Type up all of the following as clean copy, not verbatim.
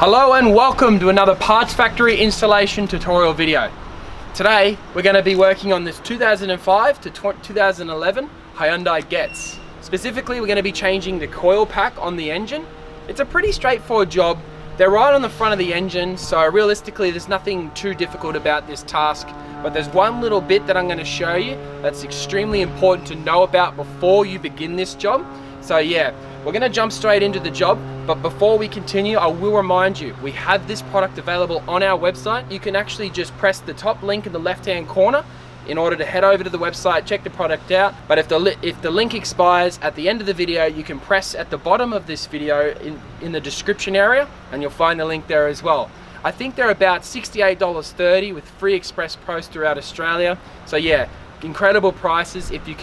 Hello and welcome to another Parts Factory installation tutorial video. Today we're going to be working on this 2005 to 2011 Hyundai Getz. Specifically, we're going to be changing the coil pack on the engine. It's a pretty straightforward job. They're right on the front of the engine, so realistically there's nothing too difficult about this task. But there's one little bit that I'm going to show you that's extremely important to know about before you begin this job. So yeah, we're going to jump straight into the job, but before we continue, I will remind you, we have this product available on our website. You can actually just press the top link in the left-hand corner in order to head over to the website, check the product out. But if the link expires at the end of the video, you can press at the bottom of this video in the description area, and you'll find the link there as well. I think they're about $68.30 with free express post throughout Australia. So yeah, incredible prices if you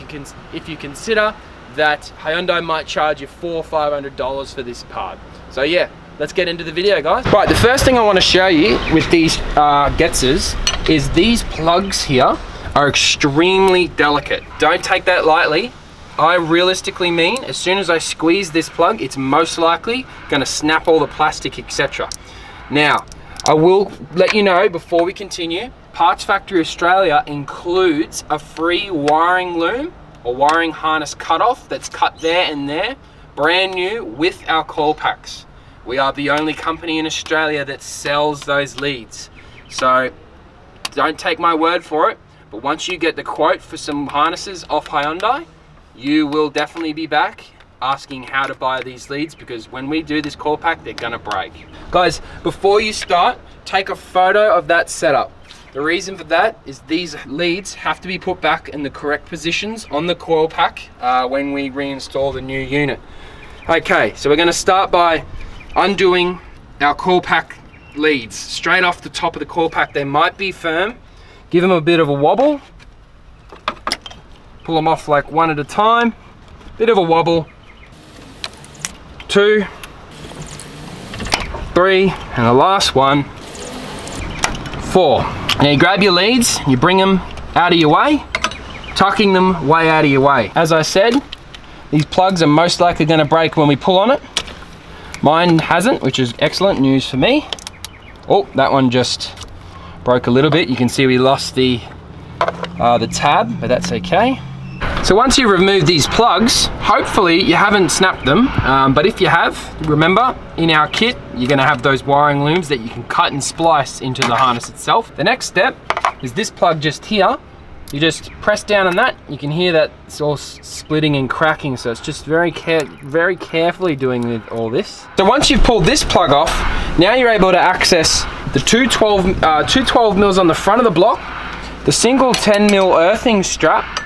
consider that Hyundai might charge you $400 or $500 for this part. So yeah, let's get into the video, guys. Right, the first thing I want to show you with these Getzes is these plugs here are extremely delicate. Don't take that lightly. I realistically mean, as soon as I squeeze this plug, it's most likely gonna snap all the plastic, etc. Now, I will let you know before we continue, Parts Factory Australia includes a free wiring loom or wiring harness cutoff that's cut there and there, brand new with our coil packs. We are the only company in Australia that sells those leads. So don't take my word for it, but once you get the quote for some harnesses off Hyundai, you will definitely be back asking how to buy these leads, because when we do this coil pack, they're gonna break. Guys, before you start, take a photo of that setup. The reason for that is these leads have to be put back in the correct positions on the coil pack when we reinstall the new unit. Okay, so we're gonna start by undoing our coil pack leads. Straight off the top of the coil pack, they might be firm. Give them a bit of a wobble. Pull them off like one at a time. Bit of a wobble. 2, 3, and the last one, 4. Now you grab your leads, you bring them out of your way, tucking them way out of your way. As I said, these plugs are most likely going to break when we pull on it. Mine hasn't, which is excellent news for me. Oh, that one just broke a little bit. You can see we lost the tab, but that's okay. So once you remove these plugs, hopefully you haven't snapped them, but if you have, remember, in our kit, you're gonna have those wiring looms that you can cut and splice into the harness itself. The next step is this plug just here. You just press down on that, you can hear that it's all splitting and cracking, so it's just very carefully doing with all this. So once you've pulled this plug off, now you're able to access the two 12 mils on the front of the block, the single 10 mil earthing strap,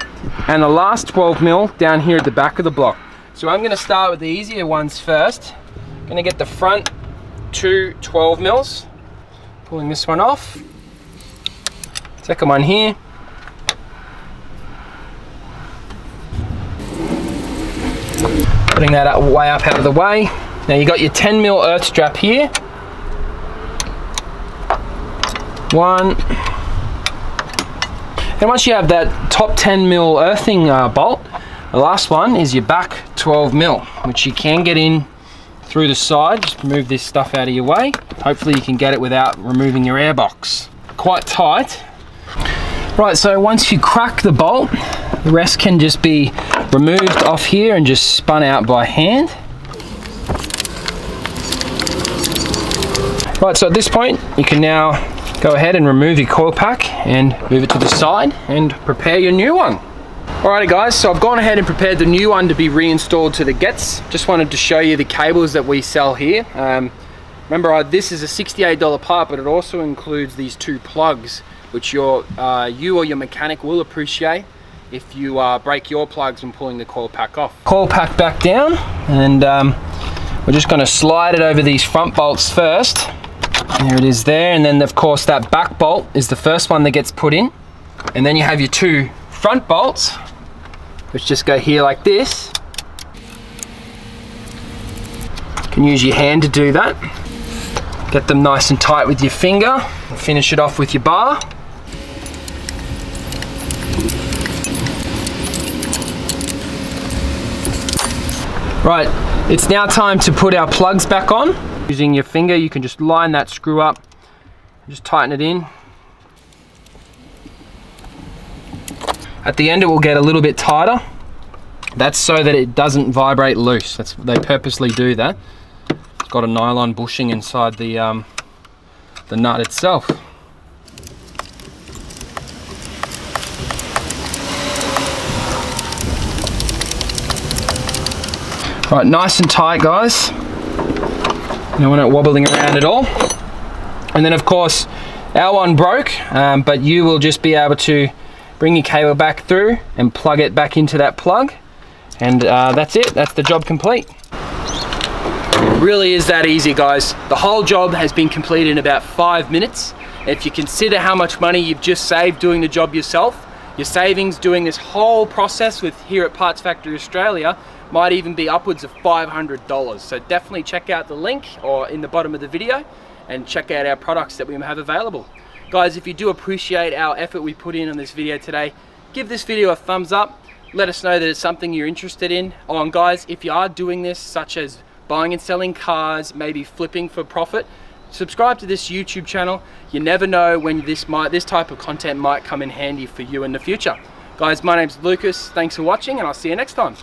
and the last 12 mil down here at the back of the block. So I'm going to start with the easier ones first. I'm going to get the front two 12 mils, pulling this one off. Second one here. Putting that way up out of the way. Now you got your 10 mil earth strap here. 1. And once you have that top 10 mil earthing bolt, the last one is your back 12 mil, which you can get in through the side. Just move this stuff out of your way. Hopefully you can get it without removing your air box. Quite tight. Right, so once you crack the bolt, the rest can just be removed off here and just spun out by hand. Right, so at this point, you can now go ahead and remove your coil pack and move it to the side and prepare your new one. Alrighty guys, so I've gone ahead and prepared the new one to be reinstalled to the Getz. Just wanted to show you the cables that we sell here. Remember, this is a $68 part, but it also includes these 2 plugs, which you or your mechanic will appreciate if you break your plugs when pulling the coil pack off. Coil pack back down, and we're just going to slide it over these front bolts first. There it is there, and then of course that back bolt is the first one that gets put in, and then you have your 2 front bolts which just go here like this. You can use your hand to do that. Get them nice and tight with your finger and finish it off with your bar. Right, it's now time to put our plugs back on. Using your finger, you can just line that screw up, just tighten it in. At the end it will get a little bit tighter. That's so that it doesn't vibrate loose. They purposely do that. It's got a nylon bushing inside the nut itself. Right, nice and tight, guys. You don't want it wobbling around at all. And then of course, our one broke, but you will just be able to bring your cable back through and plug it back into that plug. And that's it, that's the job complete. It really is that easy, guys. The whole job has been completed in about 5 minutes. If you consider how much money you've just saved doing the job yourself, your savings doing this whole process with here at Parts Factory Australia might even be upwards of $500. So definitely check out the link or in the bottom of the video and check out our products that we have available. Guys, if you do appreciate our effort we put in on this video today, give this video a thumbs up. Let us know that it's something you're interested in. Oh, and guys, if you are doing this, such as buying and selling cars, maybe flipping for profit, subscribe to this YouTube channel. You never know when this type of content might come in handy for you in the future. Guys, my name's Lucas. Thanks for watching, and I'll see you next time.